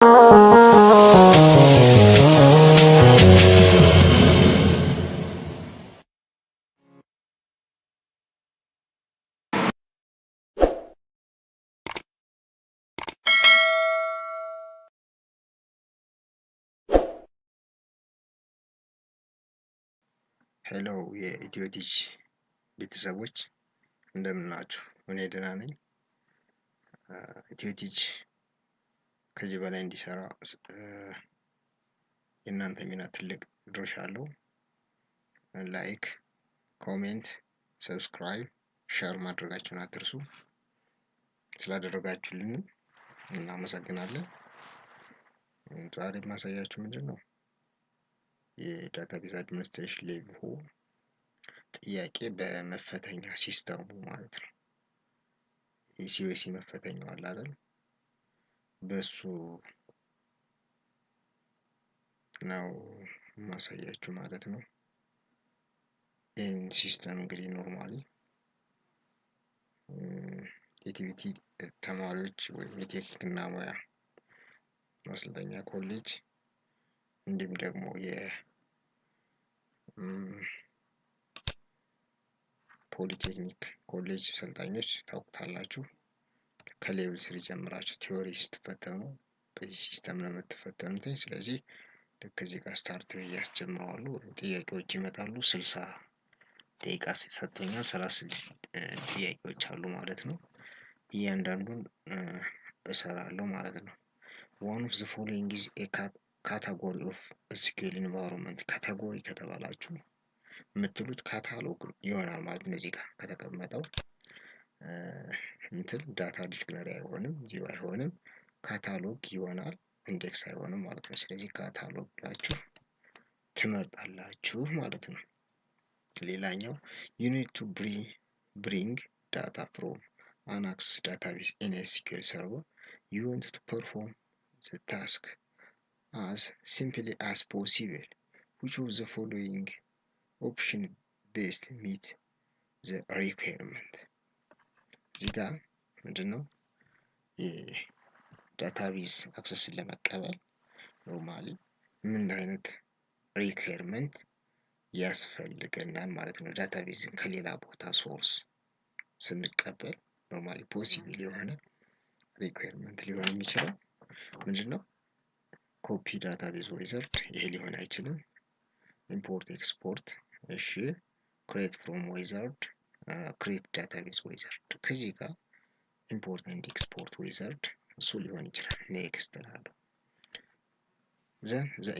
ሄሎ የኢትዮ ቲች ቤተሰቦች እንደምን ናችሁ? እኔ ደህና ነኝ። ኢትዮ ቲች ከዚህ በላይ እንዲሰራ የእናንተ ሚና ትልቅ ድርሻ አለው። ላይክ፣ ኮሜንት፣ ሰብስክራይብ፣ ሼር ማድረጋችሁን አትርሱ። ስላደረጋችሁልን እናመሰግናለን። ዛሬ ማሳያችሁ ምንድን ነው የዳታቤዝ አድሚኒስትሬሽን ሌቭል ጥያቄ በመፈተኛ ሲስተሙ ማለት ነው። የሲኦሲ መፈተኛው አለ አይደል? በሱ ነው ማሳያችሁ ማለት ነው። ይህን ሲስተም እንግዲህ ኖርማሊ የቲቪቲ ተማሪዎች ወይም የቴክኒክና ሙያ ማሰልጠኛ ኮሌጅ እንዲሁም ደግሞ የፖሊቴክኒክ ኮሌጅ ሰልጣኞች ታውቁታላችሁ። ከሌቭል 3 ጀምራችሁ ቲዮሪ ስትፈተኑ በዚህ ሲስተም ነው የምትፈተኑት። ስለዚህ ልክ እዚህ ጋር ስታርት ያስጀምራሉ። ጥያቄዎች ይመጣሉ። 60 ደቂቃ ሰጥቶኛል። 36 ጥያቄዎች አሉ ማለት ነው። እያንዳንዱን እሰራለሁ ማለት ነው። one of the following is a category of SQL environment። ካታጎሪ ከተባላችሁ የምትሉት ካታሎግ ይሆናል ማለት ነው። እዚህ ጋር ከተቀመጠው እንትን ዳታ ዲክሽነሪ አይሆንም፣ ቪው አይሆንም፣ ካታሎግ ይሆናል፣ ኢንዴክስ አይሆንም ማለት ነው። ስለዚህ ካታሎግ ብላችሁ ትመርጣላችሁ ማለት ነው። ሌላኛው you need to bring data from an access database in a SQL server. You want to perform the task as simply as possible. Which of the following option best meet the requirement? እዚህ ጋር ምንድነው የዳታቤዝ አክሰስን ለመቀበል ኖርማሊ ምን አይነት ሪኳየርመንት ያስፈልገናል ማለት ነው። ዳታቤዝን ከሌላ ቦታ ሶርስ ስንቀበል ኖርማሊ ፖሲብል የሆነ ሪኳየርመንት ሊሆን የሚችለው ምንድነው? ኮፒ ዳታቤዝ ዊዛርድ ይሄ ሊሆን አይችልም። ኢምፖርት ኤክስፖርት፣ እሺ ክሬት ፍሮም ዊዛርድ፣ ክሬት ዳታቤዝ ዊዛርድ ከዚህ ጋር ኢምፖርት ኤንድ ኤክስፖርት ዊዛርድ እሱ ሊሆን ይችላል። ኔክስት እላለሁ። then the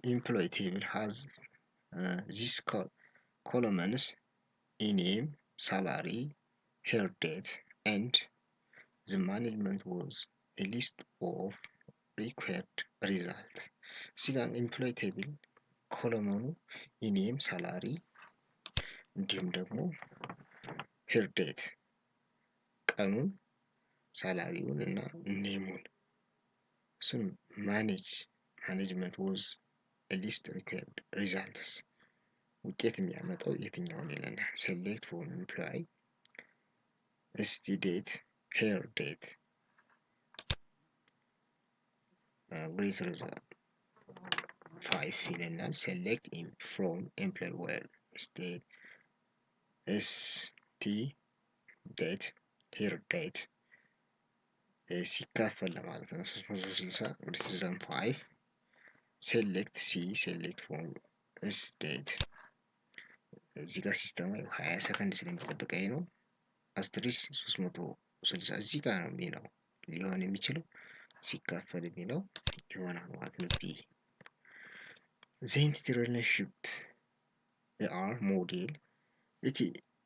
employee table has these columns name, salary, her date, and the management was a list of required result። እዚህ ጋር ኤምፕሎይ ቴብል ኮለመኑ ኢኔም ሳላሪ እንዲሁም ደግሞ ሄር ዴት ቀኑን ሳላሪውን እና ኔሙን እሱን ማኔጅመንት ወዝ ሊስት ሪኳየርድ ሪዛልትስ ውጤት የሚያመጣው የትኛውን ይለናል። ሴሌክት ፍሮም ኤምፕሎይ እስቲ ዴት ሄር ዴት greater than 5 ይለናል። ሴሌክት ፍሮም ኤምፕሎይ ዌር ስቴት st ዴት ሄር ዴት ሲካፈል ለማለት ነው 360 greater than 5 ሴሌክት ሲ ሴሌክት ፍሮም ስቴት እዚህ ጋር ሲስተሙ 20 ሰከንድ ስለሚጠብቀኝ ነው። አስትሪስ 360 እዚህ ጋር ነው የሚለው ሊሆን የሚችለው ሲካፈል የሚለው ይሆናል ማለት ነው። ቢ the entity relationship are model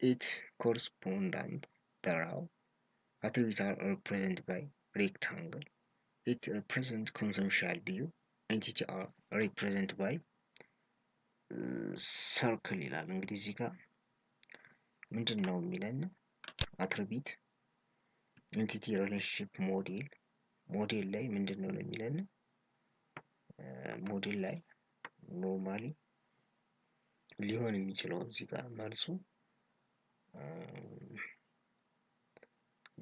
it correspondent thereof attributes are represented by rectangle. It represents conceptual view. Entity are represented by circle ይላል። እንግዲህ እዚህ ጋር ምንድን ነው የሚለን አትሪቢዩት ኤንቲቲ ሪሌሽንሺፕ ሞዴል ላይ ምንድን ነው የሚለን ሞዴል ላይ ኖርማሊ ሊሆን የሚችለው እዚህ ጋር መልሱ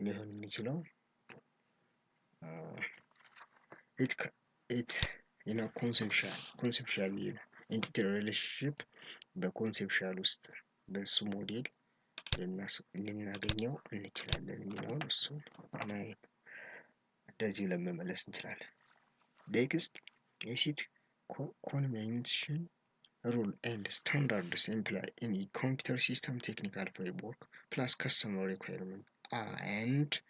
ሊሆን የሚችለው it ኮንሴፕሽዋል ኤንቲቲ ሪሌሽንሺፕ በኮንሴፕሽዋል ውስጥ በሱ ሞዴል ልናገኘው እንችላለን የሚለውን እሱን ማየት እንደዚህ ለመመለስ እንችላለን። ኔክስት የሴት ኮንቬንሽን rule and standards imply in a computer system technical framework plus customer requirement and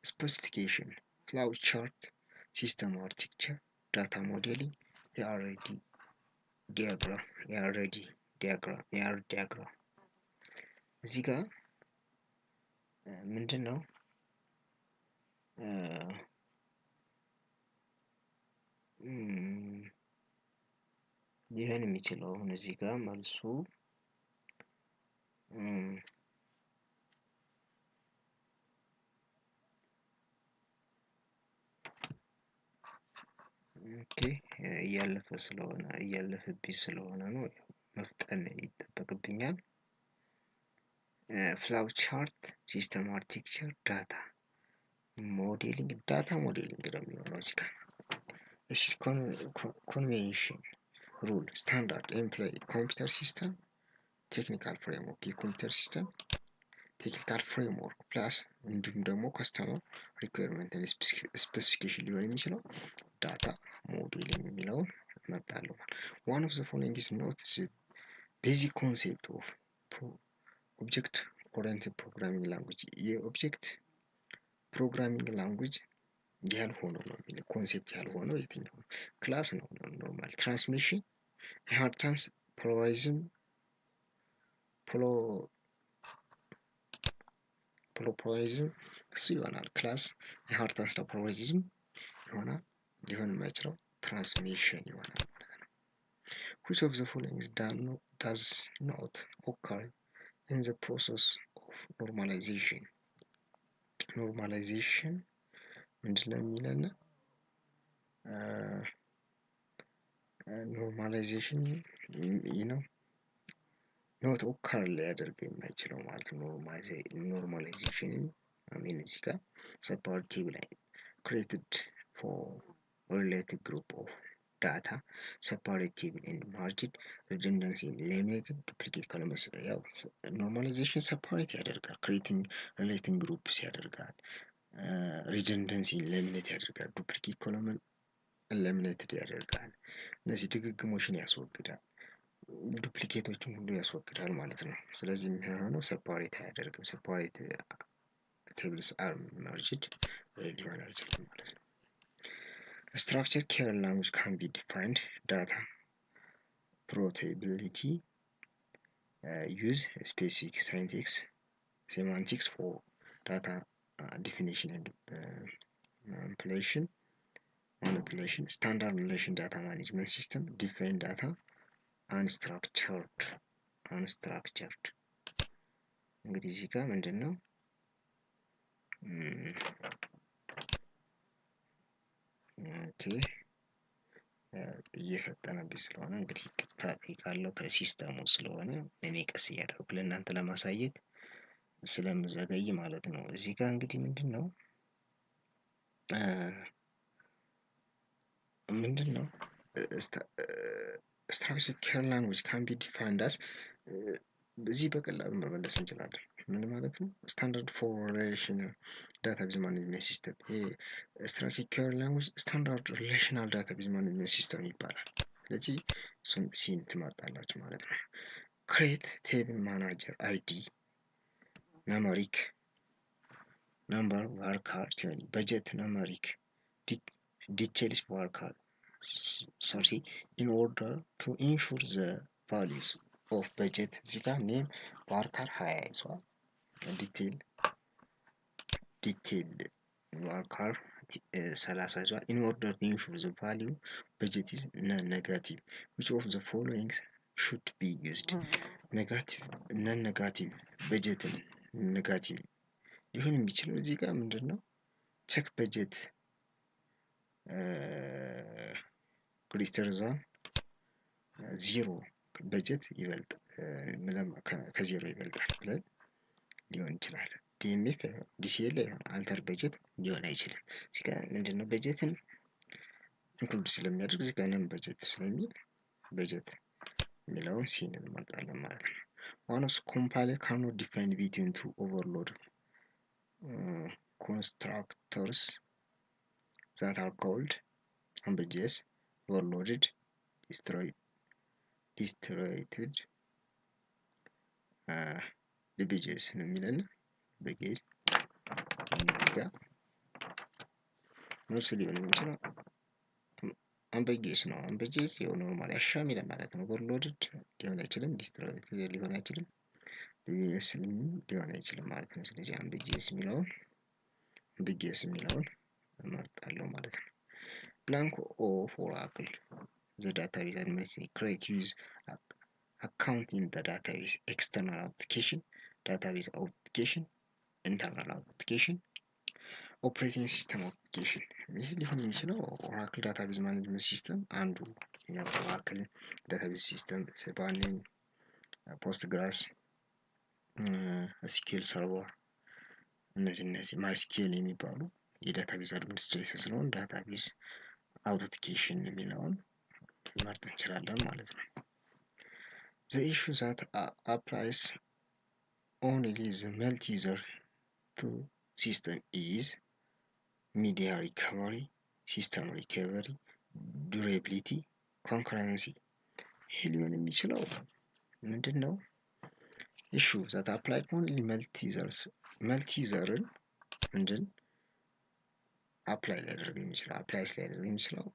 specification, flow chart, system architecture, data modeling, ARD diagram እዚህ ጋር ምንድን ነው ሊሆን የሚችለው አሁን እዚህ ጋር መልሱ እያለፈብኝ ስለሆነ ነው መፍጠን ይጠበቅብኛል። ፍላው ቻርት፣ ሲስተም አርኪቴክቸር፣ ዳታ ሞዴሊንግ ነው የሚሆነው እዚህ ጋር። ኮንቬንሽን ሩል ስታንዳርድ ኤምፕሎይ ኮምፒውተር ሲስተም ቴክኒካል ፍሬምወርክ የኮምፒውተር ሲስተም ቴክኒካል ፍሬምወርክ ፕላስ እንዲሁም ደግሞ ከስተመር ሪኳየርመንት ስፔሲፊኬሽን ሊሆን የሚችለው ዳታ ሞዴሊንግ የሚለውን እመርጣለሁ። one of the following is not the basic concept of object oriented programming language የኦብጀክት ፕሮግራሚንግ ላንጉጅ ያልሆነው ነው የሚለው ኮንሴፕት ያልሆነው የትኛው ነው? ክላስ ነው ኖርማል ትራንስሚሽን ኢንሄሪታንስ ፕሉራሊዝም እሱ ይሆናል። ክላስ ኢንሄሪታንስ ፕሉራሊዝም ይሆናል። ሊሆን የማይችለው ትራንስሚሽን ይሆናል ማለት ነው። which of the following does not occur in the process of normalization ምንድነው የሚለን? ኖርማላይዜሽን ኖት ኦከር ሊያደርግ የማይችለው ማለት ነው። ኖርማላይዜሽን እዚህ ጋር separative line created for related group of data separative and margin redundancy eliminated duplicate columns ያው ኖርማላይዜሽን separate ያደርጋል creating relating groups ያደርጋል redundancy eliminate ያደርጋል duplicate column eliminated ያደርጋል እነዚህ ድግግሞሽን ያስወግዳል ዱፕሊኬቶችን ሁሉ ያስወግዳል ማለት ነው። ስለዚህ የሚሆነው separate አያደርግም separate tables are merged ሊሆን አይችልም ማለት ነው። structure kernel language can be defined data portability use specific syntax semantics for data definition and manipulation standard relation data management system define data unstructured እንግዲህ እዚህ ጋር ምንድነው እየፈጠነብኝ ስለሆነ እንግዲህ ይቅርታ እጠይቃለሁ ከሲስተሙ ስለሆነ እኔ ቀስ እያደረኩ ለእናንተ ለማሳየት ስለምዘገይ ማለት ነው። እዚህ ጋር እንግዲህ ምንድነው structure kernel language can be defined as በዚህ በቀላሉ መመለስ እንችላለን። ምን ማለት ነው? ስታንዳርድ ፎር ሪሌሽናል ዳታቤዝ ማኔጅመንት ሲስተም ይሄ structure kernel language ስታንዳርድ ሪሌሽናል ዳታቤዝ ማኔጅመንት ሲስተም ይባላል። ስለዚህ እሱን ሲን ትመርጣላችሁ ማለት ነው። create table manager id numeric number varchar budget numeric details varchar 30 in order to ensure the values of budget እዚህ ጋር ኔም varchar 20 ይዟል detail varchar 30 ይዟል in order to ensure the value budget is non-negative which of the following should be used non-negative budget negative ሊሆን የሚችለው እዚህ ጋር ምንድነው check budget greater than 0 በጀት ይበልጥ ከዜሮ ይበልጣል ብለን ሊሆን ይችላል። ዲኤምኤፍ ዲሲኤል አልተር በጀት ሊሆን አይችልም። እዚህ ጋር ምንድነው በጀትን ኢንክሉድ ስለሚያደርግ እዚህ ጋር ነን በጀት ስለሚል በጀት የሚለውን ሲን እንመርጣለን ማለት ነው። one of compiler cannot define between two overload constructors that are called ambiguous, overloaded, distributed, ambiguous ነው የሚለን በጌጅ እዚህ ጋር ነው ሊሆን የሚችለው ambiguous ነው። ambiguous የሆነ ኖርማሊ አሻሚ ለማለት ነው። overloaded ሊሆን አይችልም፣ distributed ሊሆን አይችልም፣ ሊሆን አይችልም ማለት ነው። ስለዚህ ambiguous የሚለውን እመርጣለሁ ማለት ነው። blank of Oracle the database administrator create use account in the database external authentication, database authentication, internal authentication, ኦፕሬቲንግ ሲስተም አፕሊኬሽን ይህ ሊሆን የሚችለው ኦራክል ዳታቤዝ ማኔጅመንት ሲስተም አንዱ ኦራክል ዳታቤዝ ሲስተም ሰባኔን ፖስትግራስ ኤስኪዩኤል ሰርቨር እነዚህ ማይስኪዩኤል የሚባሉ የዳታቤዝ አድሚኒስትሬተር ስለሆነ ዳታቤዝ አውተንቲኬሽን የሚለውን መርጥ እንችላለን ማለት ነው። the issue that applies only the multi-user to system is media recovery, system recovery, durability, concurrency ይህ ሊሆን የሚችለው ምንድን ነው? issue that applied only multi-userን ምንድን አፕላይ ሊያደርግ የሚችለው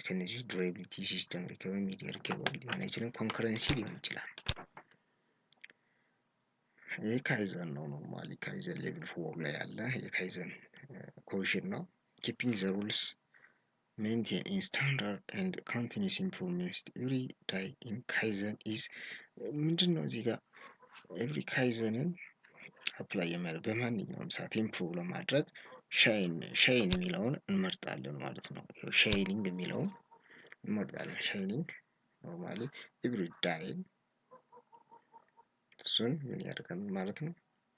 ከነዚህ ዱራቢሊቲ፣ ሲስተም ሪከቨሪ፣ ሚዲያ ሪከቨሪ ሊሆን አይችልም። ኮንከረንሲ ሊሆን ይችላል። ይህ ካይዘን ነው። ኖርማሊ ካይዘን ሌቭል 4 ላይ ያለ የካይዘን ኮሽን ነው። keeping the rules maintain in standard and continuous improvements every day in kaizen is ምንድን ነው እዚህ ጋር ኤቭሪ ካይዘንን አፕላይ የሚያደርግ በማንኛውም ሰዓት ኢምፕሩቭ ለማድረግ ሻይን የሚለውን እንመርጣለን ማለት ነው። ሻይኒንግ የሚለውን እንመርጣለን። ሻይኒንግ ኖርማሊ ኤቭሪ ዳይ እሱን ምን ያደርጋል ማለት ነው።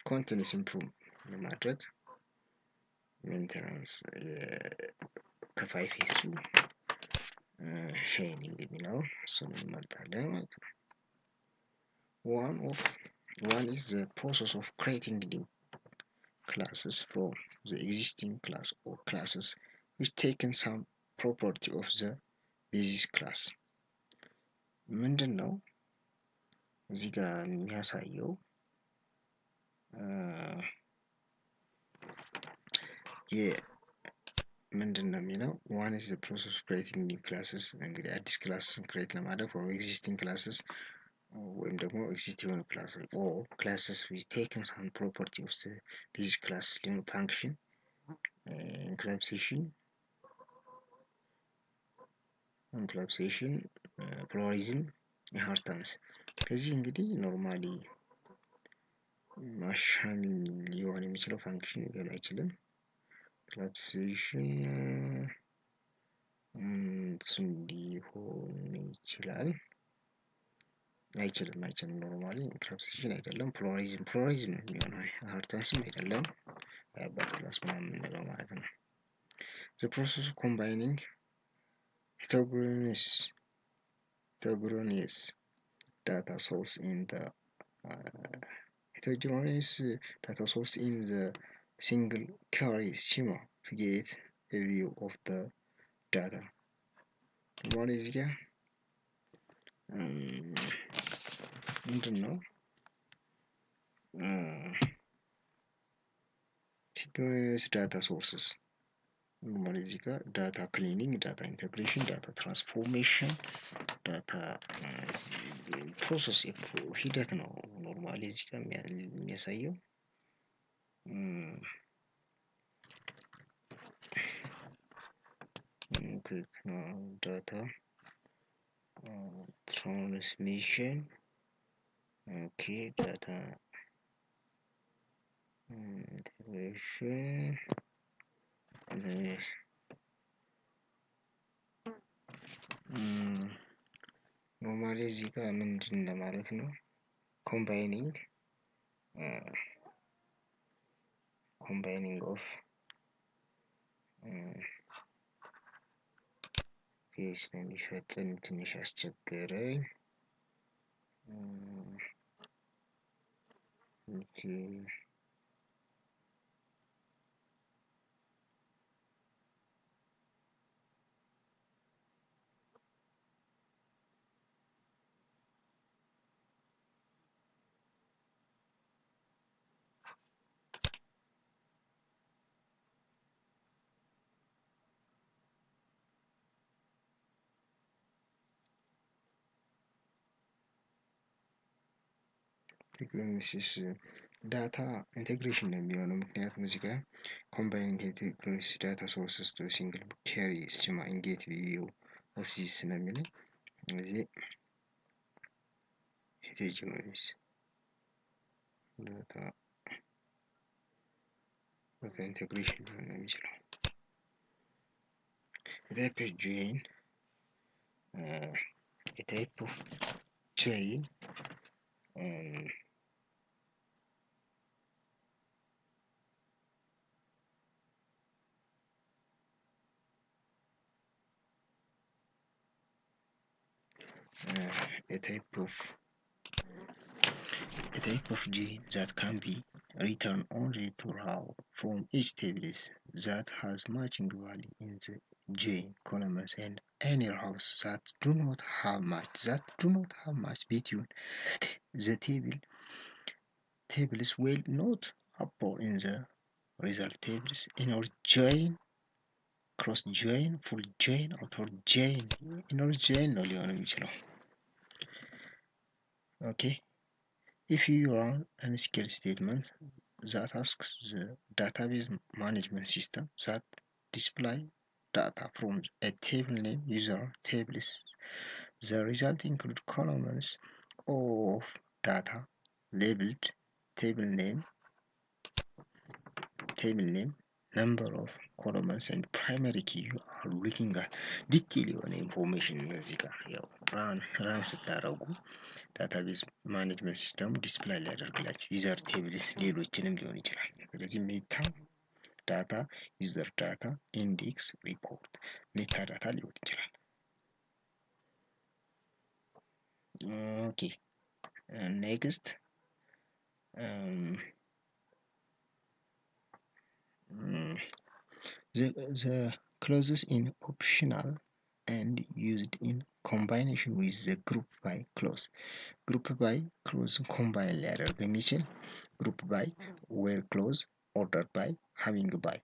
ኮንቲኒስ ኢምፕሩቭ ለማድረግ ሜንቴናንስ ከፋይ ፌሱ ሻይኒንግ የሚለውን እሱን እንመርጣለን ማለት ነው። one is the process of creating new classes from the existing class or classes which taken some property of the basis class ምንድን ነው እዚህ ጋር የሚያሳየው ምንድን ነው የሚለው one is the process of creating new classes እንግዲህ አዲስ ክላስ ክሬት ለማድረግ for existing classes ወይም ደግሞ ኤግዚስት የሆኑ ክላስ or classes which taken some property of the basic class ሊሆን function encapsulation pluralism inheritance ከዚህ እንግዲህ ኖርማሊ ማሻሚ ሊሆን የሚችለው ፋንክሽን ሊሆን አይችልም። encapsulation ሊሆን ይችላል አይችልም ኖርማሊ encapsulation አይደለም። pluralism ነው የሚሆነው inheritance አይደለም። አባት ክላስ ምናምን የምንለው ማለት ነው። the process of combining heterogeneous data source in the single query schema to get a view of the data what is here ምንድን ነው types data sources ኖርማሊ እዚህ ጋር ዳታ ክሊኒንግ፣ ዳታ ኢንተግሬሽን፣ ዳታ ትራንስፎርሜሽን፣ ዳታ ፕሮሰስ ሂደት ነው። ኖርማሊ እዚህ ጋር የሚያሳየው ዳታ ትራንስሚሽን ዳታ ኢንተግሬሽን ኖርማሊ እዚህ ጋር ምንድን ለማለት ነው ኮምባይኒንግ of ስለሚፈጥን ትንሽ አስቸገረኝ። ቴክኖሲስ ዳታ ኢንቴግሬሽን ነው የሚሆነው። ምክንያቱም እዚህ ጋር ኮምባይኒንግ ቴክኖሲስ ዳታ ሶርስስ ቱ ሲንግል ኬሪ ስኪማ ኢንጌት ቪው ኦፍ ዚስ ነው የሚለው። ስለዚህ ሄቴሮጂኒየስ ዳታ ኢንቴግሬሽን ሊሆን ነው የሚችለው። type of join a type of join a type of join that can be returned only to row from each table that has matching value in the join columns and any rows that do not have match between the tables will not appear in the result tables. Inner join, cross join, full join, outer join, inner join ነው ሊሆን የሚችለው። Okay, if you run an SQL statement that asks the database management system that display data from a table name user tables, the result include columns of data labeled table name, number of columns and primary key you are looking at detail የሆነ ኢንፎርሜሽን እዚህ ጋር ያው ራን ስታደርጉ ዳታቤዝ ማኔጅመንት ሲስተሙ ዲስፕላይ ሊያደርግላችሁ ዩዘር ቴብልስ ሌሎችንም ሊሆን ይችላል። ስለዚህ ሜታ ዳታ፣ ዩዘር ዳታ፣ ኢንዴክስ፣ ሪፖርት ሜታ ዳታ ሊሆን ይችላል። ኦኬ ኔክስት the clauses in optional and used in combination with the group by clause. Group by clause combine ሊያደርግ የሚችል group by where clause ordered by having by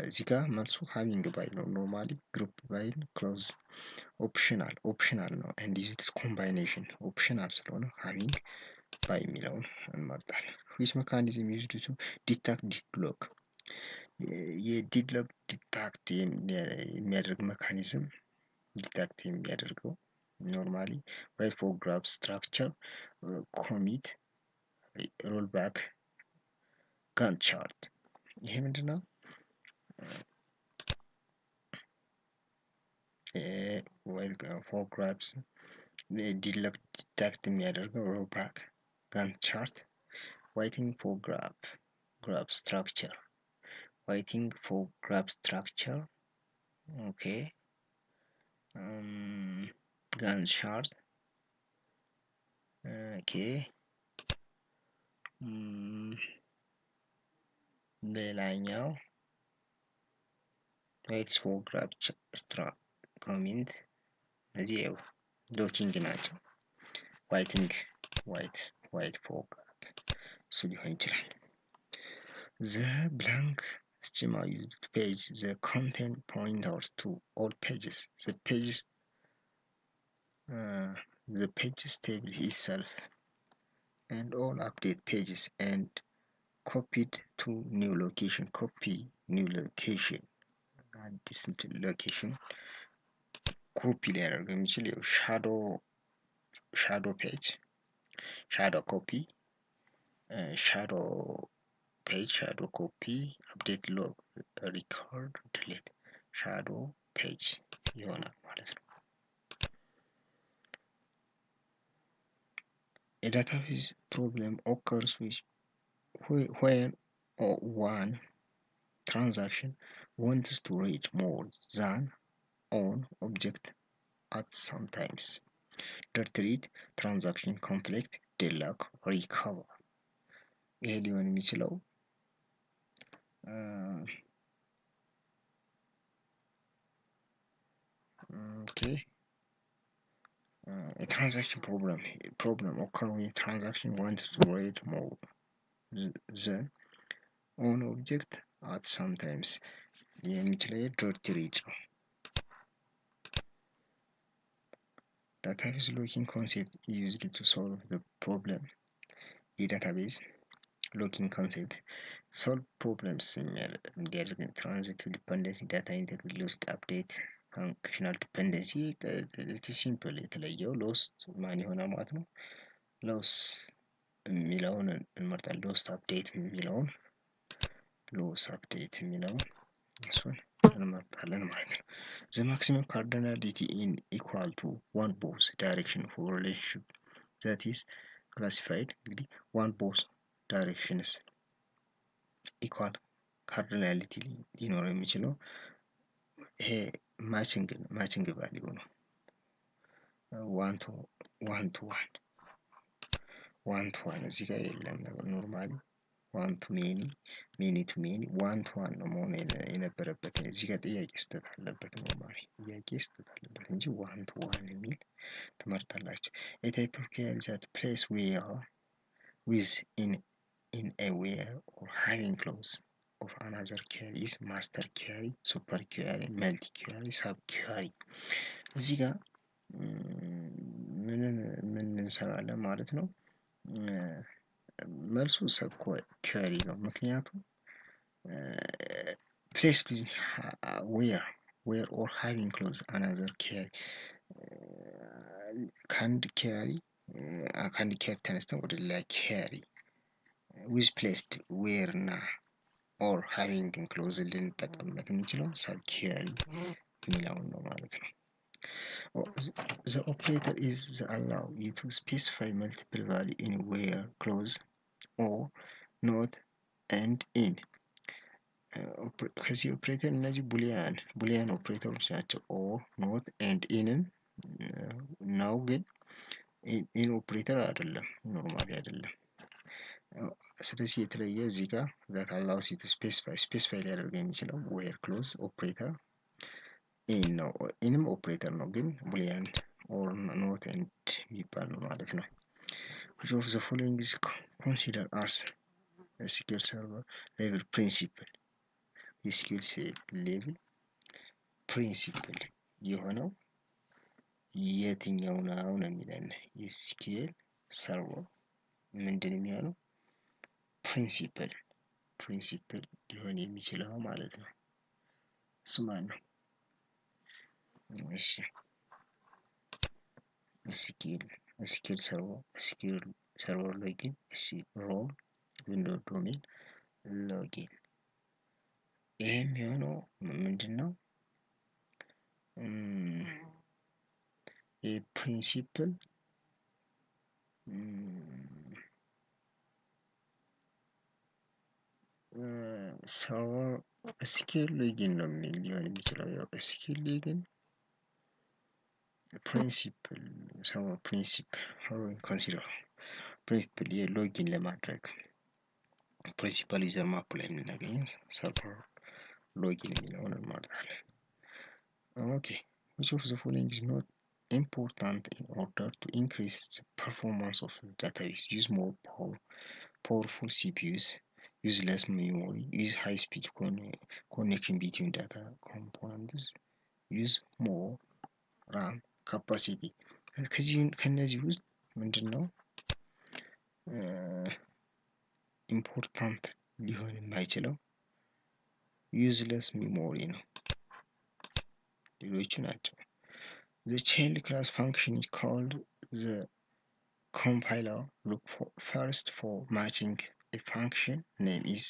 እዚህ ጋር መልሱ having by ነው። ኖርማሊ group by clause ኦፕሽናል ነው and used combination ኦፕሽናል ስለሆነ having by የሚለውን እንመርጣለን። which mechanism used to detect deadlock የዲድሎክ ዲታክት የሚያደርግ ሜካኒዝም ዲታክት የሚያደርገው ኖርማሊ ዋይት ፎር ግራፍ ስትራክቸር ኮሚት ሮልባክ ጋንት ቻርት። ይሄ ምንድነው? ዋይት ፎር ግራፍስ ዲድሎክ ዲታክት የሚያደርገው ሮልባክ ጋንት ቻርት ዋይቲንግ ፎር ግራፍ ስትራክቸር waiting for graph structure. Okay, Gantt chart. Okay, ሌላኛው waits for graph structure comment እነዚህ ያው ሎኪንግ ናቸው። ዋይት for graph እሱ ሊሆን ይችላል። the blank schema used to page the content pointers to all pages. The pages table itself and all update pages and copied to new location. Copy new location. Distant location. Copy ሊያደርግ የሚችል shadow page, shadow copy, shadow page, shadow copy, update log, record, delete, shadow page ይሆናል ማለት ነው። A database problem occurs when one transaction wants to read more than on object at sometimes dirt read transaction conflict deadlock recover ይሄ ሊሆን የሚችለው okay a transaction problem occur when a transaction wants to read more than on object at sometimes የሚችለው dirt read ነው database locking concept is used to solve the problem የዳታቤዝ locking concept solve problems እንዲያደርግ transitive dependency data integrity lost update functional dependency ሲምፕል የተለየው lost ማን ይሆናል ማለት ነው loss የሚለውን እንመርጣለን lost update የሚለውን loss update የሚለውን እሱን እንመርጣለን ማለት ነው the maximum cardinality in equal to one both direction for relationship that is classified እንግዲህ one both directions equal cardinality ሊኖረው የሚችለው ይሄ ማቺንግ ቫልዩ ነው one to one እዚህ ጋር የለም ኖርማሊ one to many to many one to one ነው መሆን የነበረበት እዚህ ጋር ጥያቄ ስህተት አለበት ኖርማሊ ጥያቄ ስህተት አለበት እንጂ one to one የሚል ትመርጣላችሁ a type of query that place where with in a where or having clause of another query is master query super query multi query sub query እዚህ ጋር ምን እንሰራለን ማለት ነው መልሱ ሰብ query ነው ምክንያቱም placed with where or having clause another query ከአንድ query ተነስተን ወደ ሌላ query with placed where እና or having clause ልንጠቀምበት የምንችለው ሰብ query የሚለውን ነው ማለት ነው the operator is the allow you to specify multiple value in where clause or not and in ከዚህ ኦፕሬተር እነዚህ ቡሊያን ኦፕሬተሮች ናቸው or not and in ነው ግን in ኦፕሬተር አይደለም ኖርማሊ አይደለም ስለዚህ የተለየ እዚህ ጋር that allows you to specify ሊያደርግ የሚችለው where clause operator in ነው ኢንም ኦፕሬተር ነው ግን ቡሊያን or not and የሚባል ነው ማለት ነው which of the following is considered as a SQL server level principle SQL level principle የሆነው የትኛው ነው የሚለን SQL server ምንድን የሚሆነው principle ሊሆን የሚችለው ማለት ነው እሱ ማን ነው እሺ SQL server login role window domain login ይሄ የሚሆነው ምንድነው principle server SQL login ነው ሊሆን የሚችለው ያው SQL login principle server principle how we consider principle የሎጊን ለማድረግ principal user map ላይ የምናገኘው server login የሚለውን እንመርጣለን okay which of the following is not important in order to increase the performance of the database use more powerful CPUs use less memory use high speed connection between data components use more RAM capacity ከነዚህ ውስጥ ምንድነው ኢምፖርታንት ሊሆን የማይችለው useless memory ነው ሌሎቹ ናቸው the child class function is called the compiler look first for matching a function name is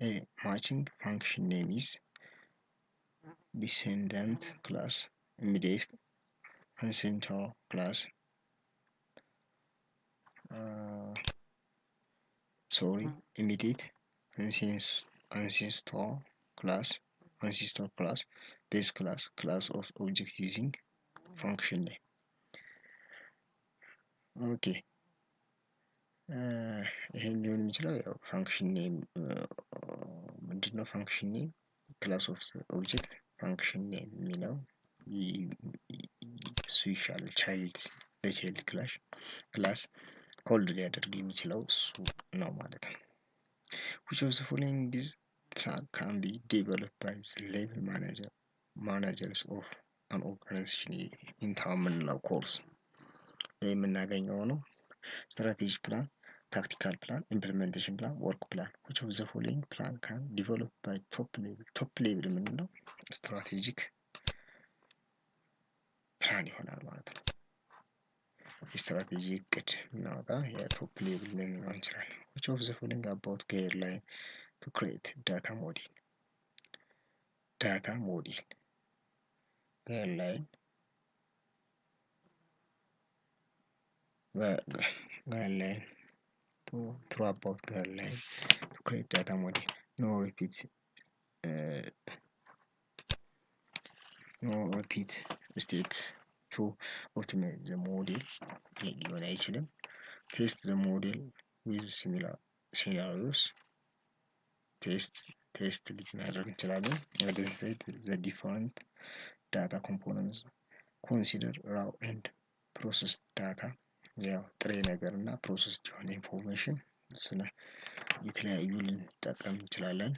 a matching function name is descendant class immediate ancestor class immediate ancestor class base class of object using function name ኦኬ ይሄን ሊሆን የሚችለው ያው ፋንክሽን ኔም ምንድነው ፋንክሽን ኔም ክላስ ኦፍ ኦብጀክት ፋንክሽን ኔም የሚለው እሱ ይሻላል ለቻይልድ ክላስ ኮልድ ሊያደርግ የሚችለው እሱ ነው ማለት ነው which of the following is can be developed by the level managers of an organization in terminal course የምናገኘው ነው strategic plan tactical plan implementation plan work plan which of the following plan can develop by top level ምንድነው strategic plan ይሆናል ማለት ነው strategic እቅድ እናውጣ የቶፕ ሌቭል ልንለው እንችላለን which of the following about guideline to create data model guideline to about guideline to create data model no repeat step to automate the model ሊሆን አይችልም test the model with similar scenarios test ልናደርግ እንችላለን identify the different data components consider raw and processed data ያው ጥሬ ነገር እና ፕሮሰስድ የሆነ ኢንፎርሜሽን ስለ የተለያዩ ልንጠቀም እንችላለን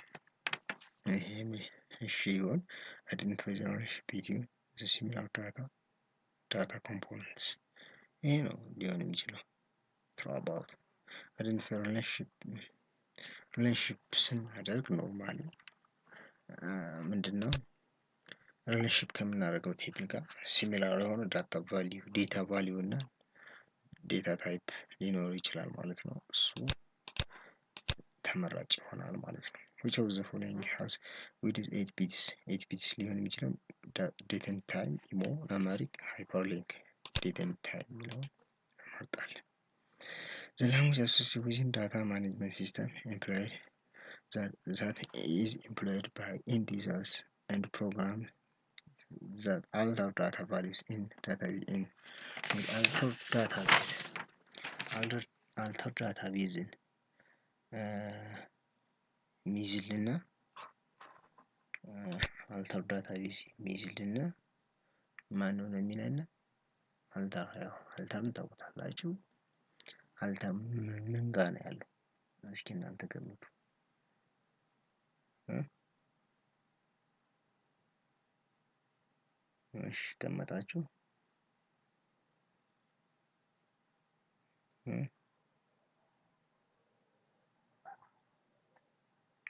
ይሄን እሺ ይሁን identify the relationship between the similar data components ይሄ ነው ሊሆን የሚችለው about identify relationship ስናደርግ ኖርማሊ ምንድነው ሪሌሽንሺፕ ከምናደርገው ቴብል ጋር ሲሚላር የሆነ ዴታ ቫልዩ እና ዴታ ታይፕ ሊኖር ይችላል ማለት ነው እሱ ተመራጭ ይሆናል ማለት ነው which of the following has with 8 bits ሊሆን የሚችለው date and time imo numeric hyperlink date and time የሚለው እንመርጣለን the language associated with data management system employed that is employed by end users and programs that alter data values in database alter database ሚዝልና alter database ሚዝልና ማን ነው የሚለና alter ታውቁታላችሁ alter ምን ጋር ነው ያለው እስኪ እናንተ ገምቱ እሺ ገመታችሁ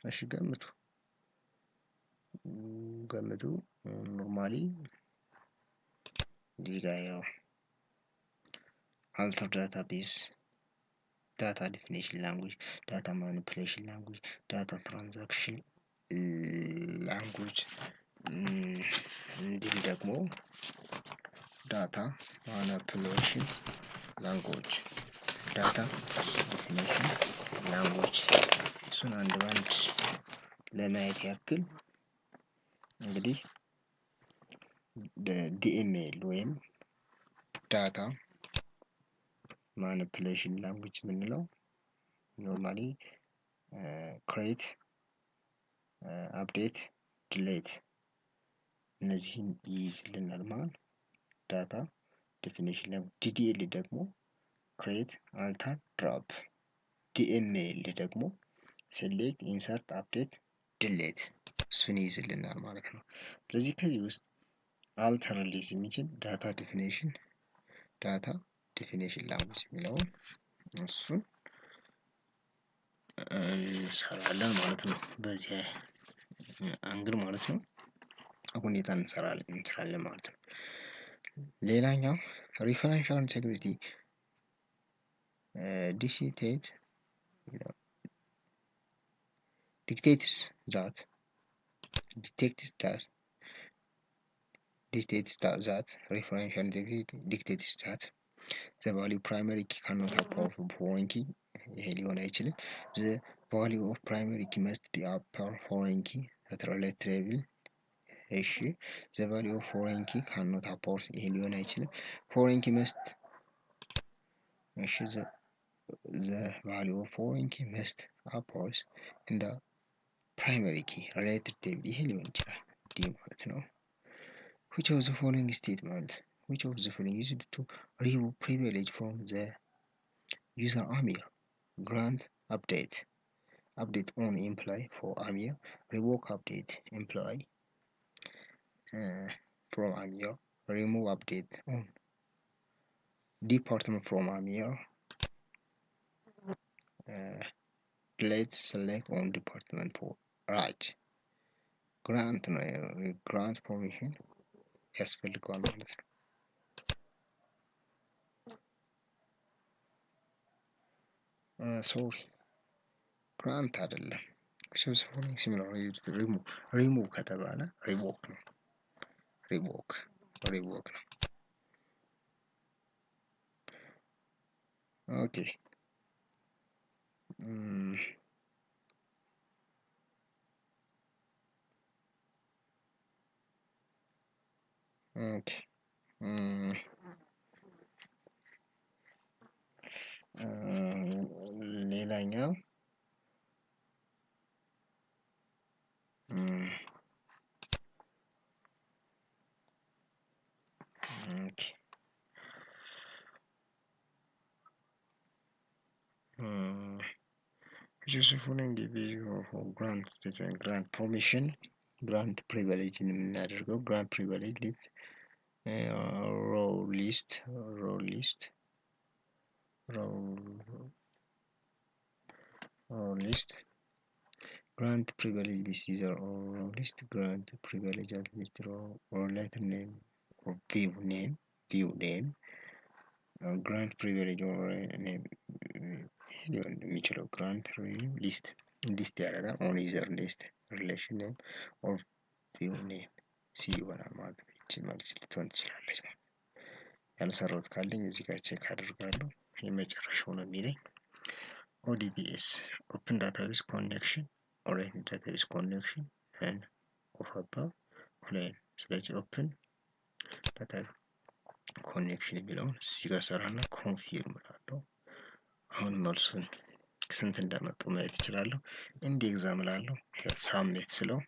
እሺ ገምቱ ኖርማሊ ዲጋያው alter database data definition language data manipulation language data transaction language እንዲህ ደግሞ data manipulation language data definition language እሱን አንድ ባንድ ለማየት ያክል እንግዲህ DML ወይም data manipulation language ምንለው normally create update delete እነዚህን ይይዝልናል ማለት data definition language DDL ደግሞ create alter drop DML ደግሞ select insert update delete እሱን ይይዝልናል ማለት ነው ስለዚህ ከዚህ ውስጥ alter ሊይዝ የሚችል data definition language የሚለውን እሱን እንሰራለን ማለት ነው በዚህ አንግል ማለት ነው ሁኔታ እንሰራለን ማለት ነው ሌላኛው referential integrity dictates that referential integrity dictates that the value primary key cannot apart from foreign key ይሄ ሊሆን አይችልም the value of primary key must be upper foreign key at relate level እሺ the value of foreign key cannot apport ይሄ ሊሆን አይችልም። foreign key must እሺ the value of foreign key must apport in the primary key related table ይሄ ሊሆን ይችላል ዲ ማለት ነው። which of the following statement which of the following used to remove privilege from the user Amir grant update on employee for Amir revoke update employee from Amir remove update on department from Amir delete select on department for right grant grant permission ያስፈልገዋል ማለት ነው። ሶሪ ግራንት አይደለም ፎሎዊንግ ሲሚላር ሪሙቭ ከተባለ ሪቮክ ነው። ሪቮክ ነው። ኦኬ ኦኬ ሌላኛው ኦኬ ፎሎዊንግ grant permission grant privilege የምናደርገው grant privilege row list grant privilege this user or row list grant privilege at least row or letter name or view name grant privilege or name ሊሆን የሚችለው grant ሊስት ያደርጋል on user list relation name or view name ሲ ይሆናል ማለት ነው። ይቺ መልስ ልትሆን ትችላለች ማለት ያልሰራሁት ካለኝ እዚህ ጋር ቼክ አድርጋለሁ። የመጨረሻው ነው የሚለኝ ODBS open database connection or database connection and of above plain ስለዚህ open database connection የሚለውን እዚህ ጋር ሰራና ኮንፊርም እላለሁ። አሁን መልሱን ስንት እንዳመጡ ማየት እችላለሁ። እንደ ኤግዛም እላለሁ ሳብሚት ስለው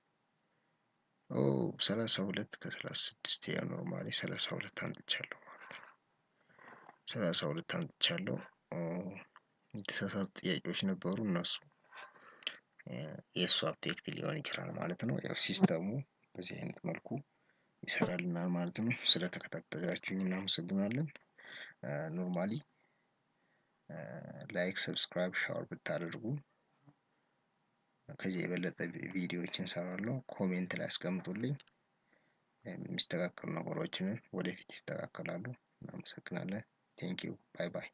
32 ከ36 ያ ኖርማሊ 32 አምጥቻለሁ ማለት ነው። 32 አምጥቻለሁ። የተሳሳቱ ጥያቄዎች ነበሩ እነሱ የእሱ አፌክት ሊሆን ይችላል ማለት ነው። ያው ሲስተሙ በዚህ አይነት መልኩ ይሰራልናል ማለት ነው። ስለተከታተላችሁኝ እናመሰግናለን። ኖርማሊ ላይክ ሰብስክራይብ ሻር ብታደርጉ ከዚህ የበለጠ ቪዲዮዎችን እሰራለሁ። ኮሜንት ላይ አስቀምጡልኝ። የሚስተካከሉ ነገሮችን ወደፊት ይስተካከላሉ። እናመሰግናለን። ቴንኪው ባይ ባይ።